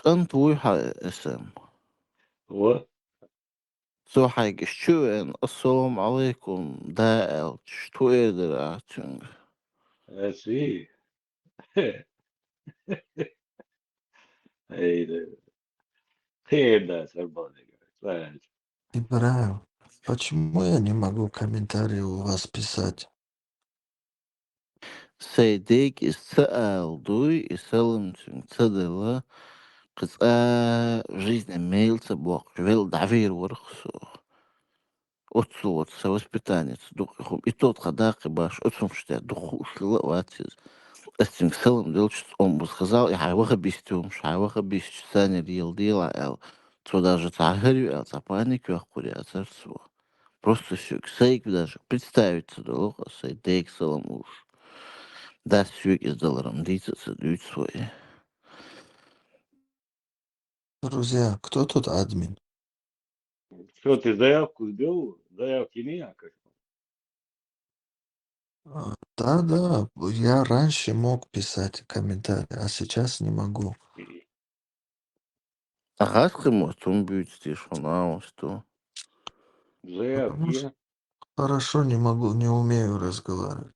أنت ويحا اسم هو سو حاجة شو إن السلام عليكم دا شتو إيدر أتشنج sì. Ey, да, сработали. Правильно. Ибраев, почему я не могу комментарии у вас писать? سيديك السأل دوي يسلم تدلا قص жизнь мейлца бог вел давир ورخصو отцу воспитанец духом и тот хадак и баш отцом что духу шла ватис استن سلم دلش он сказал я его бистюм шайва бистюм сани дела эл то даже тахарю эл запаник я куря царство просто все сейк даже представить дуло сейдек сэлм уж да сюк из долларом дится дуть свой. Друзья, кто тут админ? Что, ты заявку сделал? Заявки не как? Да, я раньше мог писать комментарии, а сейчас не могу. Ага, может, он будет здесь, что. Потому Заявки. что хорошо не могу, не умею разговаривать.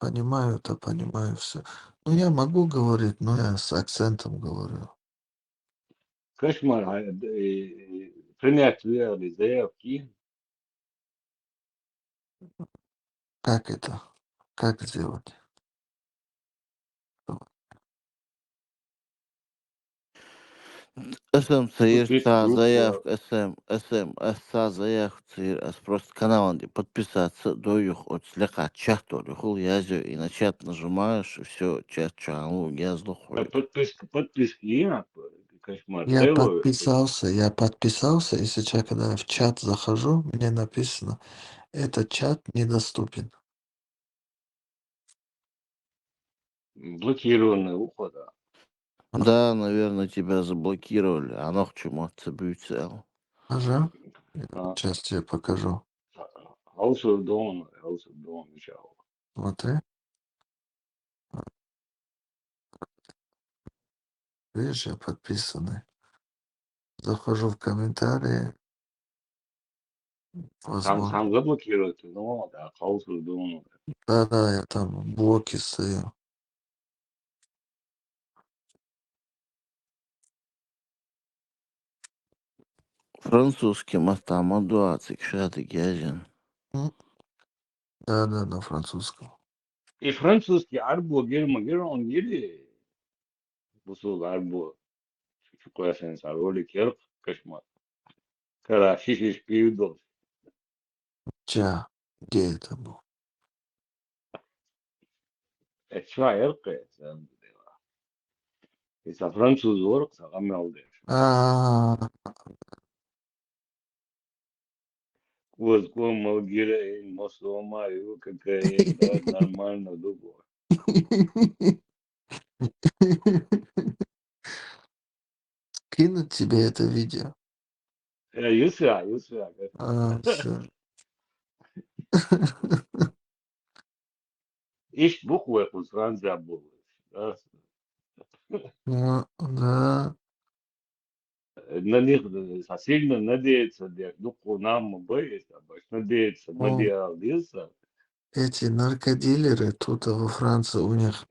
Понимаю-то, понимаю все. Ну, я могу говорить, но я с акцентом говорю. Кошмар. Принять заявки. Как это? Как сделать? СМ цир Подпись та группу. заявка, СМ, СА заявка цир, просто канал подписаться до их от слегка чат, то ли хул язю, и на чат нажимаешь, и все, чат чану, я ходит. Подписки. Кошмар. Я подписался, и сейчас, когда я в чат захожу, мне написано, этот чат недоступен. Блокированный ухода. Да, наверное, тебя заблокировали, оно к чему отцепится. Ага. Сейчас тебе покажу. House of Dawn, начало. Смотри. Видишь, я подписанный. Захожу в комментарии. Сам Возможно. заблокируют, но да, House of Dawn. Да, я там в блоке стою. Французский матама 20, шатый гязин. Да, на французском. И французский арбо, он еле бусул арбо, шукая сенсор, роли керк, кошмар. Когда шишиш пивдос. Где это был? Это что, эрке, это француз орк, сагамелдеш. А, Вот кому гиреин, мосома, его кокаин, да, нормально, дуго. Кинуть тебе это видео. Юсра, Все. Иш буквы у Франция был. Да. На них сильно надеяться, ну, нам боится, надеяться, О, надеялся. эти наркодилеры тут во Франции, у них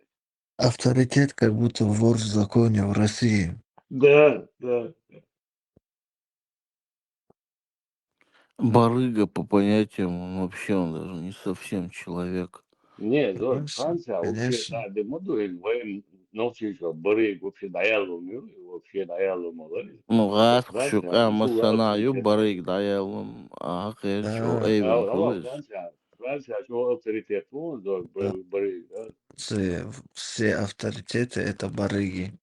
авторитет как будто вор в законе в России. Да. Барыга по понятиям, он вообще он даже не совсем человек. Не, Конечно, Франция вообще, конечно. да, де моду, воен научился боры, вообще вообще Ну, раз Франция, кшука ушел масанаю авторитет. барыг даялым, а шо Да, эйвен А кылыш. Франция, что авторитет, он, да. боры, да. Все авторитеты это барыги.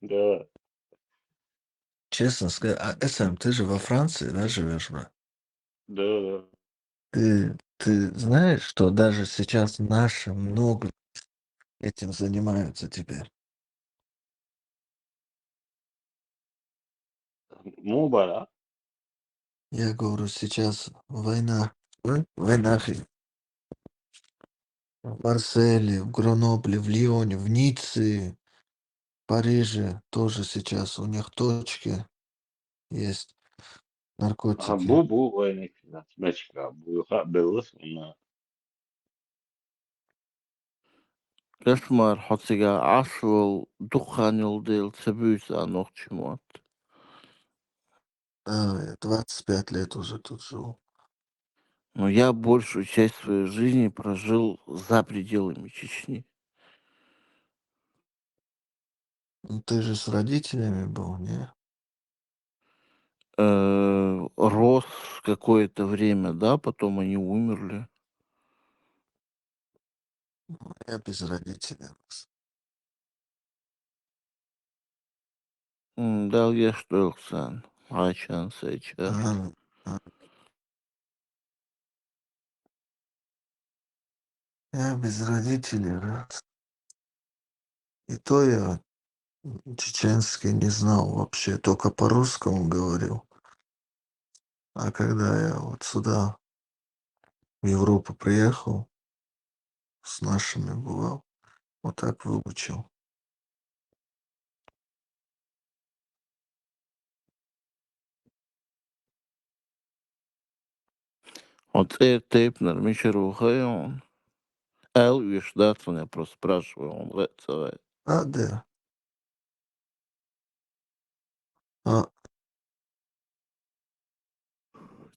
Да, Честно сказать, ты же во Франции, да, живешь, брат? да. Ты знаешь, что даже сейчас наши много этим занимаются теперь? Мубара. Я говорю, сейчас война. В нахрен. В Марселе, в Гренобле, в Лионе, в Ницце, Париже тоже сейчас у них точки есть наркотики. Bu vainik Meksikā būs bildes un Кошмар, хотя ашвал духанил дел цебюса ночмот. 25 лет уже тут живу. Но я большую часть своей жизни прожил за пределами Чечни. Ну, ты же с родителями был, не? Рос какое-то время, да, потом они умерли. Я без родителей рос. Да, я что, сан. Ачан, сейчаш. А, а, я без родителей рос. И то я чеченский не знал вообще, только по-русскому говорил. А когда я вот сюда, в Европу приехал, с нашими бывал, вот так выучил. Вот Тейпнер, Мичеру Хайон. Элвиш, да, я просто спрашиваю, он говорит, А, да. А,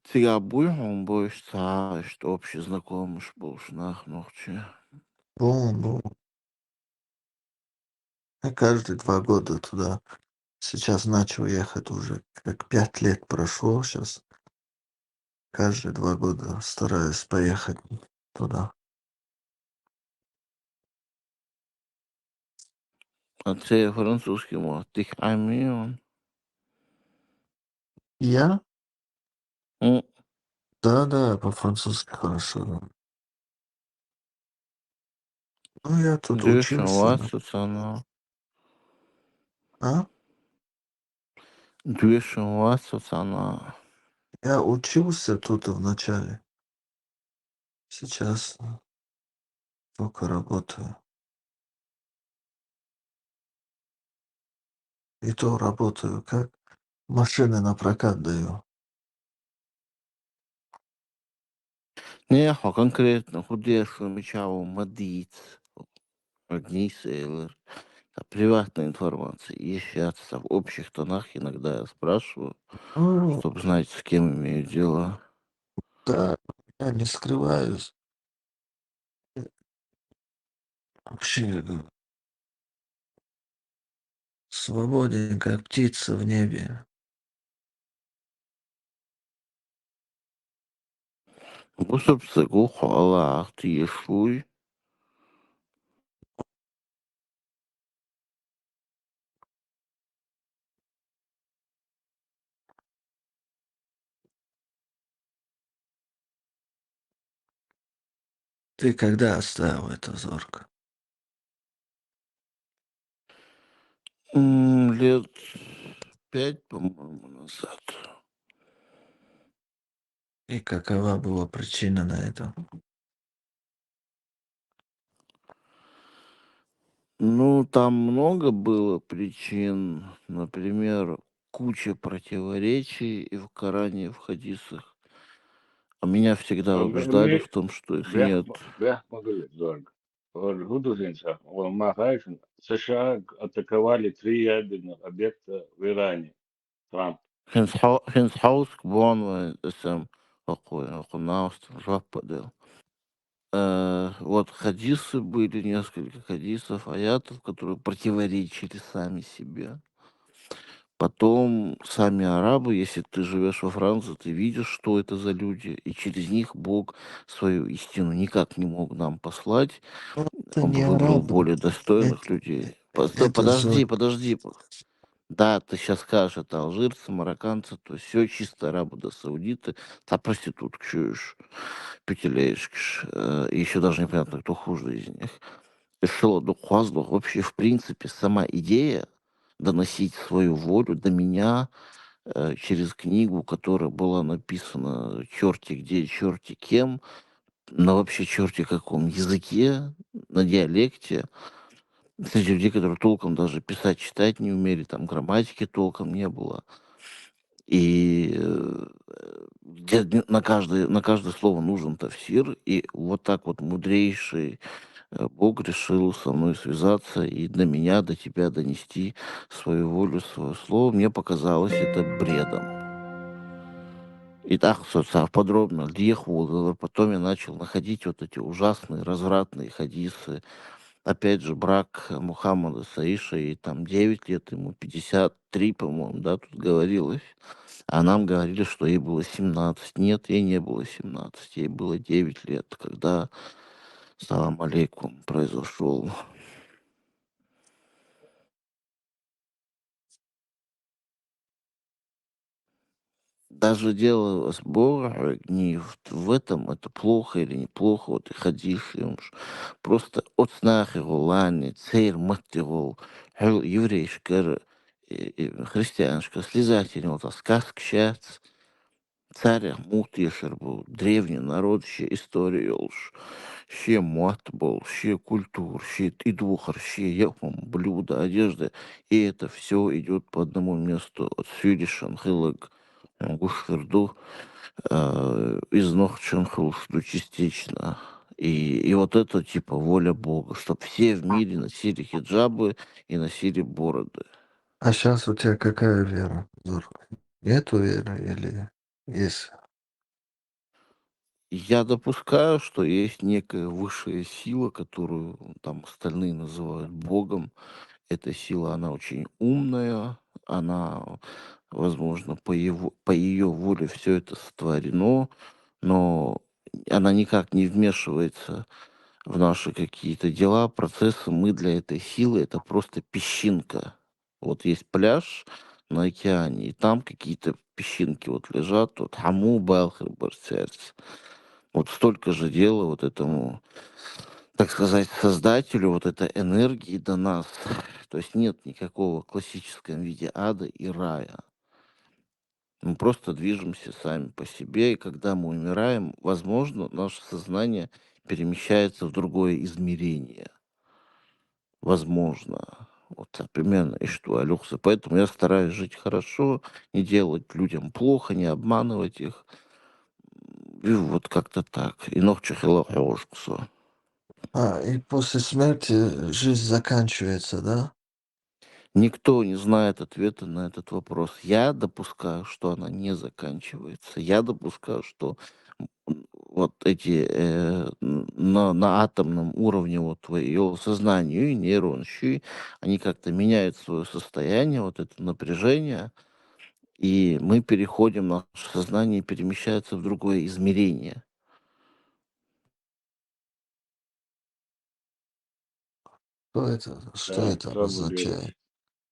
тебя он больше, что общий знакомый был шнах ночи. был. Я каждые 2 года туда. Сейчас начал ехать уже, как 5 лет прошло сейчас. Каждые 2 года стараюсь поехать туда. А ты французский мог, ты амион. Я? Да, по-французски хорошо. Да. Ну, я тут Дюшен учился. Да. васса она. А? Дюшен васса она. Я учился тут вначале. Сейчас только работаю. И то работаю как машины на прокат даю. Не, а конкретно худеешь мечаву мадиц. Одни сейлор. А приватная информация. И сейчас в общих тонах иногда я спрашиваю, Ну, чтобы знать, с кем имею дело. да, я не скрываюсь. Вообще свободен, как птица в небе. Бусопсы гухала, ах ты ешуй. Ты когда оставил это зорко? Лет 5, по-моему, назад. И какова была причина на это? Ну, там много было причин. Например, куча противоречий и в Коране, и в хадисах. А меня всегда убеждали в том, что их нет. Могли дорого. Гудузинцев, Махайшин, США атаковали 3 ядерных объекта в Иране. Трамп. Хинсхаус Кбон, СМ, Хунауст, Жападел. Вот хадисы были, несколько хадисов, аятов, которые противоречили сами себе. Потом сами арабы, если ты живешь во Франции, ты видишь, что это за люди, и через них Бог свою истину никак не мог нам послать. Ну, это Он не бы выбрал арабы. более достойных Это, людей. это зор. Подожди. Да, ты сейчас скажешь, это алжирцы, марокканцы, то все чисто арабы да саудиты, та проститутка, чуешь, пятилеечки, и еще даже непонятно, кто хуже из них. Решила вообще, в принципе, сама идея доносить свою волю до меня, через книгу, которая была написана черти где, черти кем, на вообще черти каком языке, на диалекте, среди людей, которые толком даже писать, читать не умели, там грамматики толком не было. И где на каждое слово нужен тафсир, и вот так вот мудрейший Бог решил со мной связаться и до меня, до тебя донести свою волю, свое слово. Мне показалось это бредом. И так, соответственно, подробно, Льехвуд, потом я начал находить вот эти ужасные, развратные хадисы. Опять же, брак Мухаммада с Аишей, там 9 лет, ему 53, по-моему, да, тут говорилось. А нам говорили, что ей было 17. Нет, ей не было 17, ей было 9 лет, когда салам алейкум произошел. Даже дело сбора не в этом, это плохо или неплохо, вот и ходишь, и просто от снахиру, лани, цейр, матиру, еврейская, христианская, слезательная, вот сказка, счастье, царя Мухтешер был, древний народ, ще история уж, ще мат был, ще культур, ще и двухар, ще ехом, блюда, одежда, и это все идет по одному месту, от Сюдишан, Хилок, Гушхерду, из Нохченхолсту частично. И вот это типа воля Бога, чтобы все в мире носили хиджабы и носили бороды. А сейчас у тебя какая вера, Зур? Нету веры или есть? Я допускаю, что есть некая высшая сила, которую там остальные называют Богом. Эта сила, она очень умная, она, возможно, по ее воле все это сотворено, но она никак не вмешивается в наши какие-то дела, процессы. Мы для этой силы это просто песчинка. Вот есть пляж на океане, и там какие-то песчинки вот лежат, вот хаму, балхер, барсерц. Вот столько же дела вот этому, так сказать, создателю, вот этой энергии до нас. То есть нет никакого в классическом виде ада и рая. Мы просто движемся сами по себе, и когда мы умираем, возможно, наше сознание перемещается в другое измерение. Возможно. Вот так примерно и что, Алёкса. Поэтому я стараюсь жить хорошо, не делать людям плохо, не обманывать их. И вот как-то так. И ногче хилохошксо. И после смерти жизнь заканчивается, да? Никто не знает ответа на этот вопрос. Я допускаю, что она не заканчивается. Я допускаю, что вот эти на атомном уровне вот твоего сознания и нейронщи, они как-то меняют свое состояние, вот это напряжение, и мы переходим, наше сознание перемещается в другое измерение. Что Так, это что были обозначает?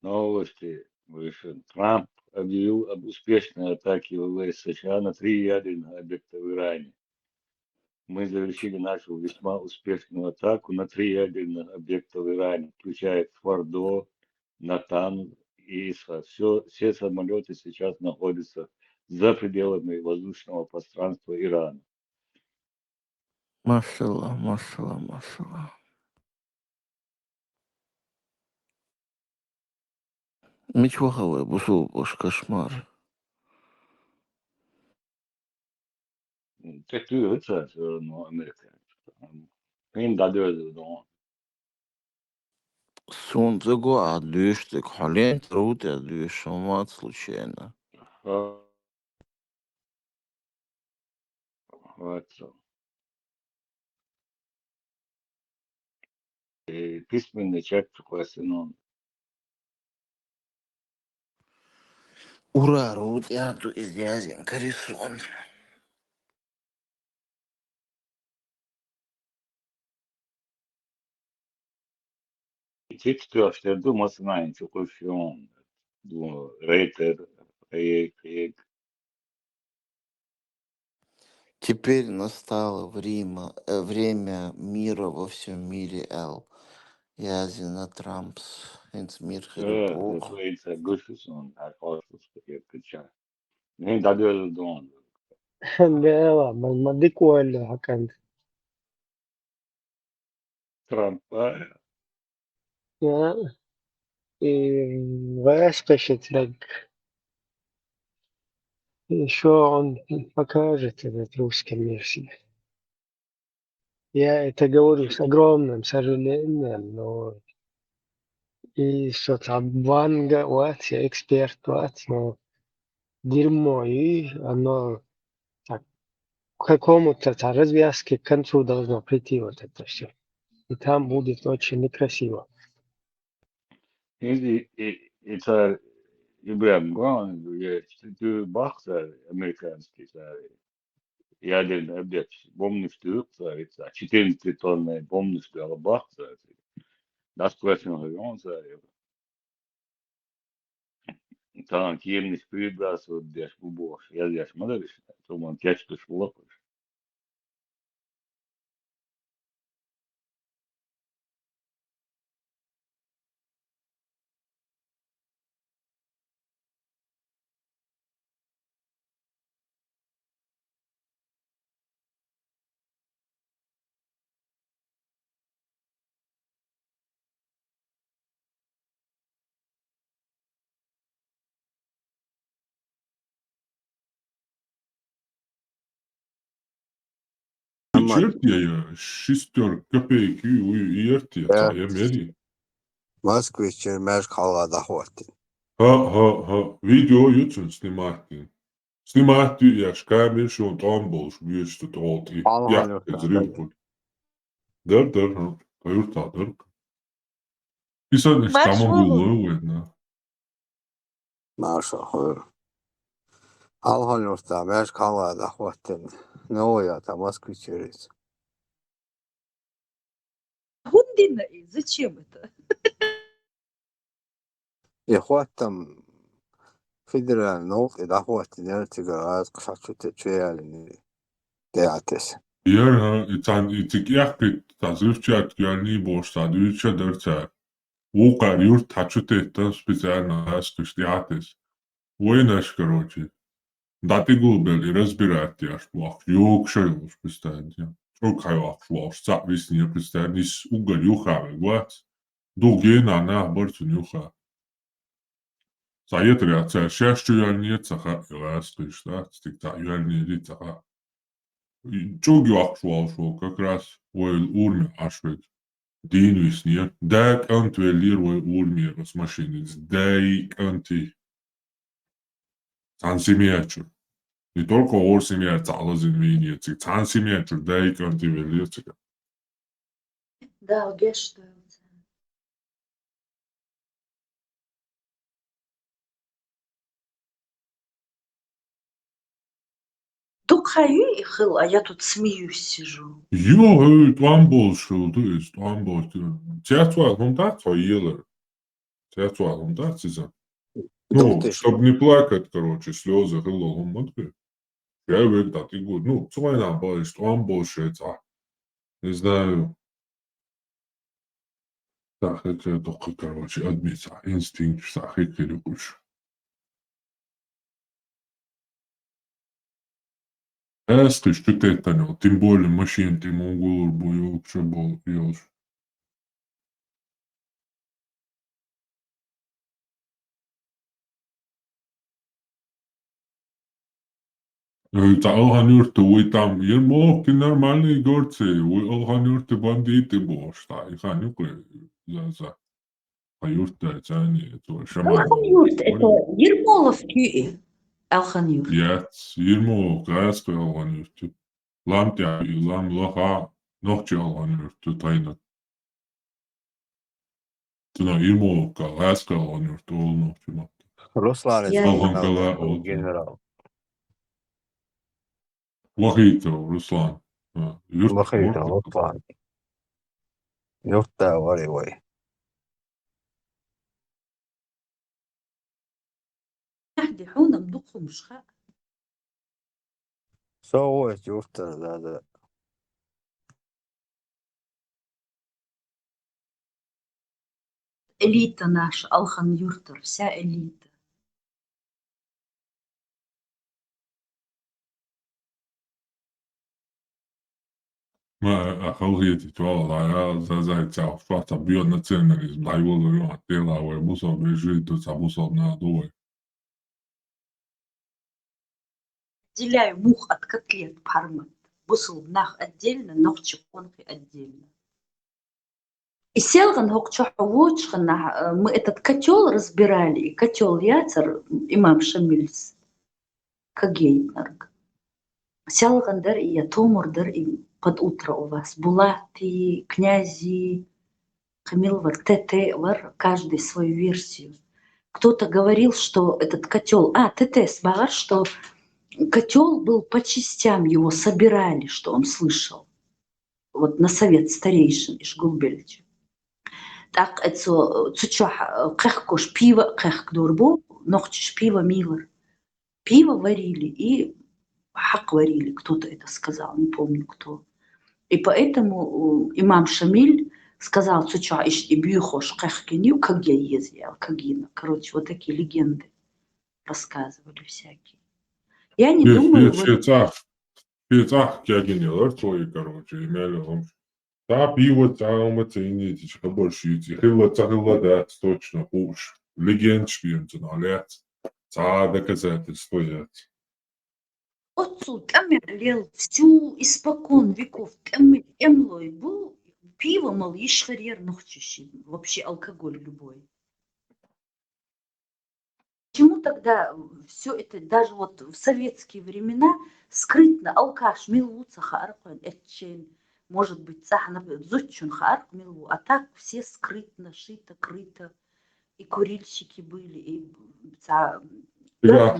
новости выше. Трамп объявил об успешной атаке ВВС США на 3 ядерных объекта в Иране. Мы завершили нашу весьма успешную атаку на 3 ядерных объекта в Иране, включая Фордо, Натан и Исра. Все самолеты сейчас находятся за пределами воздушного пространства Ирана. Машаллах, машаллах, машаллах. Мечваховой, бушел, бош, кошмар. Det styrelse no Amerika. Fin dadıyordu o. Солнцего отдышек, хален труд отдышек, случайно. Вот. Письменный чек согласен. Ура, рут, я тут из язин, корисон. Тексту işte durmasın çok hoşum. Рейтер, проект. Теперь настало время мира во всем мире, Эл. Язина Трампс. Hens mir Ja, gerut das auch. war jetzt ein Gustus und ein Kostus, der Kitschar. Nee, da dödel doğan. لا ما ديك ولا كان Trump var ya. يا غاس قشت لك شو عن فكرت تروس كميرسي يا تجاوز أجرام مسر لأن إنه صوت عبان وقت يا إكسبيرت وقت إنه دير معي إنه كم تعرض بياس كان شو должно прийти вот это все. И там будет очень некрасиво. Şimdi ita İbrahim Doğan işte baksa Amerikanski ядерный объект, бомбный царица, 14 тонны бомбный бахта, das question он там кемный спидас вот деш бубош, я деш мадалиш, то он кячту шлопыш. Черт шестер копейки уерти, я мери. Москвич меж халада хватит. Ha, video YouTube snimahtın. Snimahtı ya şkamil şu tam bolş büyüstü tolti. Alhan Ya yurtta. zril. Der ha. Kayırta der. İsan İstanbul gülü uyna. Maşallah. Alhan yurtta меж халада хватит. Новая там москвич. Гундина, зачем это? И хватит федеральный налог, и дохватит нертига кшачу течуяли театес. Yer ha itan itik yakpit tazırçat gelni boşta düçe derçe. Вукар юрт тачутетта специально аскштиатес. Войнаш, короче. Дати губел и разбирать яш плах. Юг шайвош представьте. Чокай вахшлош. Цак висни представьте. Нис угол юхаве гвац. Дугена на борцу юха. Sayet reacja шашчу ялни цаха аскштат. Стикта ялни ди цаха. Чоги вахшлош как раз войл урми ашвет. Dienvisnie, dēk anti vēl ieroja ūrmieras mašīnas, dēk anti centimetru. Не только 8 метров, а извините, сантиметр, дēk anti vēl ieroja. Да, гешта. Духаю их, а я тут смеюсь сижу. Jo, Twambolshu. Театр, он так поело. Театр, он так сезон. Ну, чтобы не плакать, короче, слезы, хыло, он смотри. Я век да ты год. Ну, цвай на балиш, Twambolshu, не знаю. Так, это только, короче, адмиса, инстинкт, сахик или куш. Эскиш, ты тетанил, тем более машин, ты могул бою, что был, ёж. Это алганюрты, вы там, я мог, ты нормальные горцы, вы алганюрты бандиты, бож, да, и ханюкли, за. Аюрты, это они, это шаманы. Алханюрт, это Ермоловский Алханюрт. Яц, ирмо, гайск алганюрты. Лам тя, и лам лаха, нохчи алганюрты, тайна. Тuna irmo, гайск алганюрты, ол нохчи ма. Руслан из Алгангала, ол. генерал. Лохито, Руслан. Лохита, Руслан. Yurtta var. نهدي حونا مدقهم شخاء. Soğuk yurtta da. элита наша, Алхан Юртер, вся элита. ما أخويتي والله يا زي تعرف فاتا بيو ناتشناليزم لا يقولوا يوم تيلا ويبوسوا بيجيتوا تبوسوا بنادوي Отделяю мух от котлет пармат. Бусл нах отдельно, ног чеконки отдельно. И селган хокчаховочхана, мы этот котел разбирали, и котел яцер, имам Шамильс, кагейнарг. Селгандар и я томурдар и под утро у вас. Булаты, князи, Камилвар, ТТ, вар, каждый свою версию. Кто-то говорил, что этот котел, ТТ свар, что котел был по частям, его собирали, что он слышал. Вот на совет старейшин Ишгулбельча. Так, это цучах, кэхкош пиво, кэх дурбу, ногчиш пиво милар. Пиво варили и хак варили, кто-то это сказал, не помню кто. И поэтому имам Шамиль сказал, цуча, и бьюхош кэхкеню, как я ездил, кагина. Короче, вот такие легенды рассказывали всякие. Я не думаю... Пицах кягинелар твои, короче, имели он. Та пиво, та уматини, ти чека больше, ти хилла дат, точно, уж. Легендчики им лет. Та доказательства есть. Отцу тэмэл всю испокон веков эмлой был пиво, мол, ишхарьер нохчищи, вообще алкоголь любой. Почему тогда все это, даже вот в советские времена, скрытно алкаш милуца харкан этчен, может быть, сахна зутчун харк милу, а так все скрытно, шито, крыто, и курильщики были, и Да.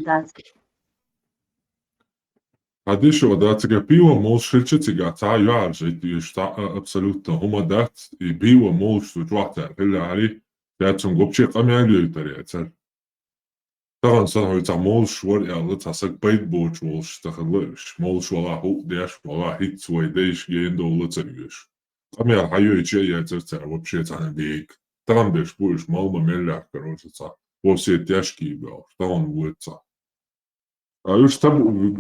А еще, да, цега пиво можешь цега та юаржи, и что абсолютно хумадат, и пиво можешь жвата, или я цум гопче камялю итаря, طبعا صراحة يتعملش ورقة على تحسك بيت بوش والش تخلوش مولش ولا هو داش ولا هيت سويديش جين دولة تريش طبعا يا حيو يجي يا ترتع وبشي تانا ديك طبعا داش بوش مالما ملح كروش تا وسي داشكي باو طبعا ويتا يوش تبو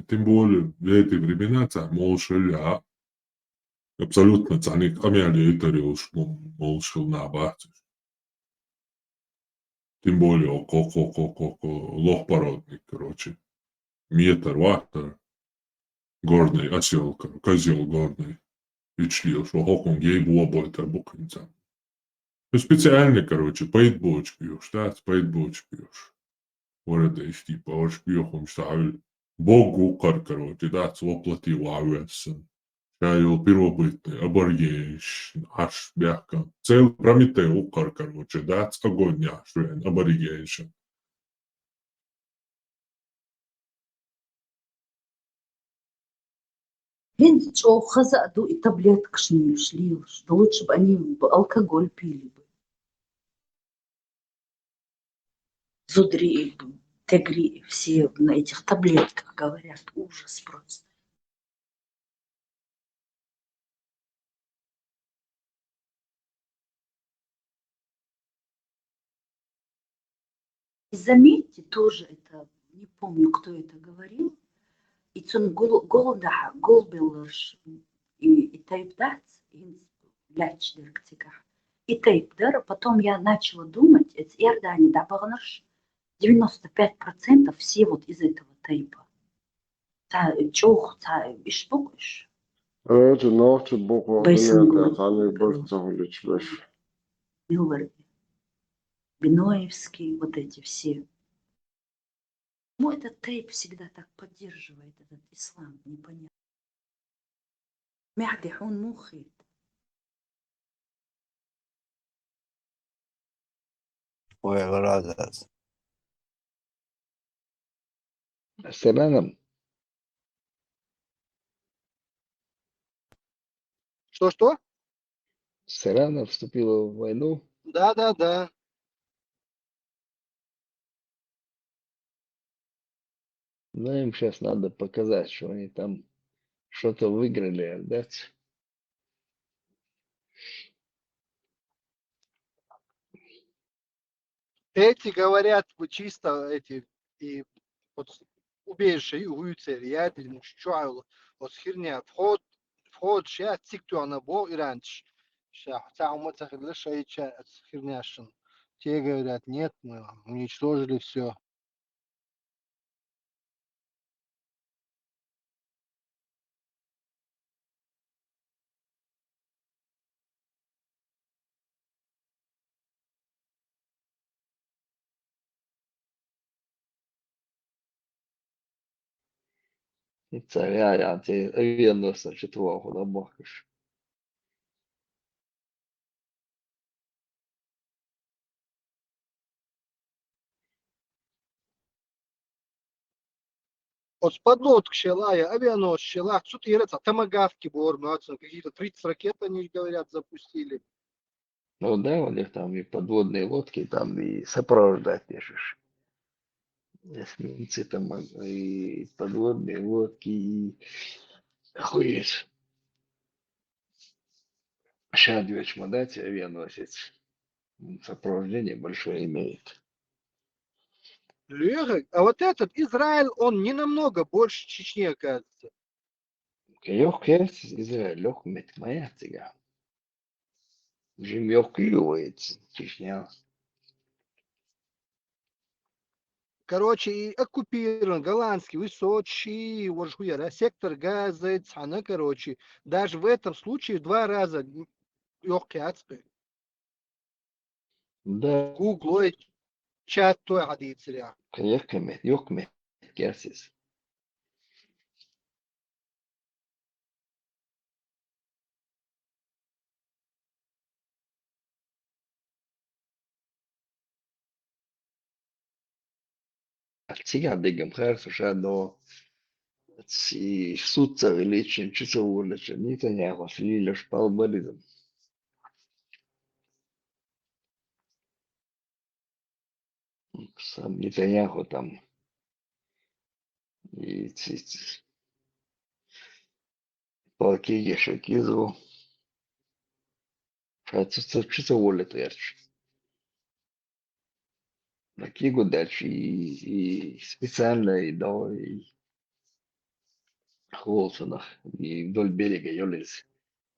تنبول بيتي بريبيناتا مولش اللي абсолютно تعني камяли итариуш молш набат тем более лох-породник, короче. Метр, ватер, горный осел, козел горный. И члил, что хокон гей буобойтер букинца. Специальный, короче, пейтбоч пьешь, да, пейтбоч пьешь. Ворода из типа, ваш пьехом ставил. Богу кар, короче, да, воплоти лавесан. Шайл первобытный, аборигенш, аж бяка. Цел Прометей укар, короче, да, огонь яшвен, аборигеншен. Блин, что хазаду и таблеток шли, что лучше бы они алкоголь пили бы. Зудри, тегри, все на этих таблетках говорят, ужас просто. И заметьте тоже это, не помню, кто это говорил, и цун голода, голбелыш, и тайпдац, и ляч директиках. И тайпдар, потом я начала думать, это Иордания, да, баганаш, 95% все вот из этого тейпа. Та чох, та ишпокуш. Evet, nohtu boku Бейсон дунята, таны бошца уличбеш. Милвард, Биноевский, вот эти все. Ну, этот тейп всегда так поддерживает этот ислам, непонятно. معدي حون مخي. وغرازات. Селянам, Что-что? Селяна вступила в войну. Да. Но им сейчас надо показать, что они там что-то выиграли, дать. Эти говорят, вы чисто эти и вот убежище и уйцы, я это не чувствую. Вот херня, вход сейчас тикту на бо и раньше. Сейчас, там мы так шеи херняшин. Те говорят, нет, мы уничтожили все. Itse jäädään viennossa se tuohon mahkus. Вот с подлодок щелая, авианос щелах, что-то ерется, томагавки бормятся, какие-то 30 ракет они, говорят, запустили. Ну да, у них там и подводные лодки, там и сопровождать пишешь. Эсминцы там, и подводные лодки, и охуеть. Шадвич дать авианосец. Сопровождение большое имеет. Леха, а вот этот Израиль, он не намного больше Чечни, оказывается. Легкий Израиль, легкий моя тига. Жим легкий Чечня. Короче, и оккупирован голландский, высочий, вот хуя, сектор Газа, она, короче, даже в этом случае в 2 раза легкий отстой. Да, Гуглой чат той гадится. легкий керсис. Тига дигам харсу шадо. Si suutsa liitsin chisavuullacha Netanyahu liilash palbarism. Сам Нетаньяху там и полки шакизу. Чисовуля твердь. На кигу дальше и специально и до и Холсонах и вдоль берега Йолис.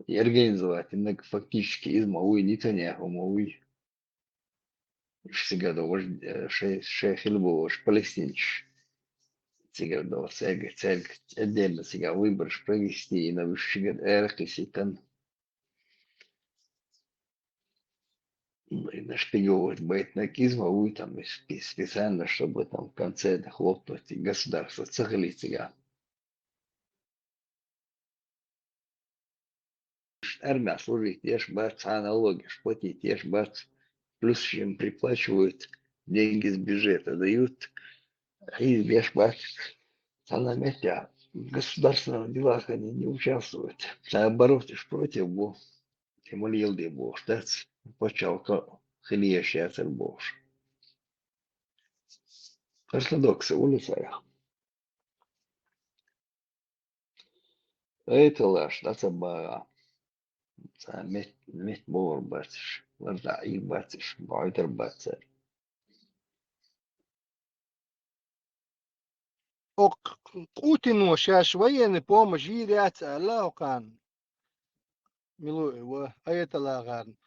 И организовать иногда фактически из Мауи Нетаньяху Мауи. Всегда вождь шейх Илбуш палестинч. Сега до сега цель отдельно сега выбор провести и на высший эркиситан и нашпиговать байтнакизма уй там специально, чтобы там в конце хлопнуть и государство цахали сега. Армия служит, ешь бац, налоги платить, ешь бац, плюс чем приплачивают деньги с бюджета, дают, и ешь бац, на месте в государственных делах они не участвуют. Наоборот, ишь против Бога. Тем йылды боштац, почалка хилиешьяцер бош. Ортодоксы улицая. Это лаш, да цаба. Мет бор бациш. Ларда и бациш. Байдер бацер. Путину сейчас военный помощь и ряца, Аллахукан. Милуй его, а это лаган.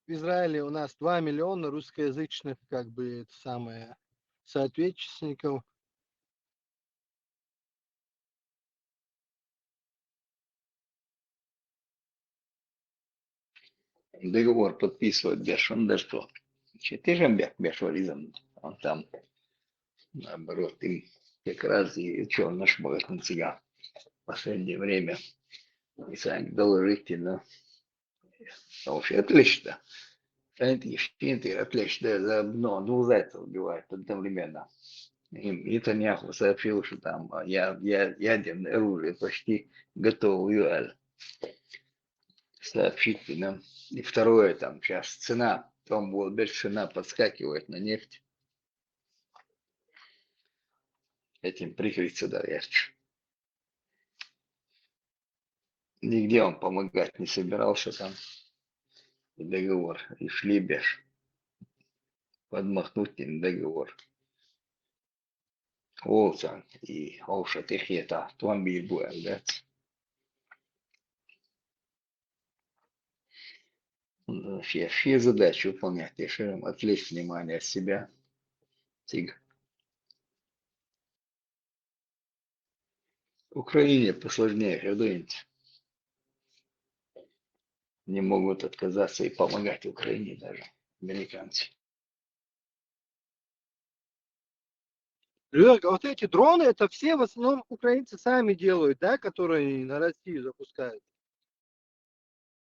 В Израиле у нас 2 миллиона русскоязычных, как бы, это самое, соотечественников. Договор подписывать беш, он да что. Ты же беш вализм. Он там, наоборот, им как раз и что наш богат на себя в последнее время. И сами доложите, но вообще отлично. Эти шпинты отлично, но двух зайцев убивают одновременно. И Нетаньяху сообщил, что там ядерное оружие почти готово, Юэль. Сообщите нам. И второе, там сейчас цена, там вот без цена подскакивает на нефть. Этим прикрыть сюда ярче. Нигде он помогать не собирался там. И договор, и шли беж. подмахнуть им договор. Олцан и Олша Техета, автомобиль будет, да? Все задачи выполнять, решаем отвлечь внимание от себя. Тиг. Украине посложнее, говорить. Не могут отказаться и помогать Украине даже американцы. Лёг, а вот эти дроны, это все в основном украинцы сами делают, да, которые на Россию запускают?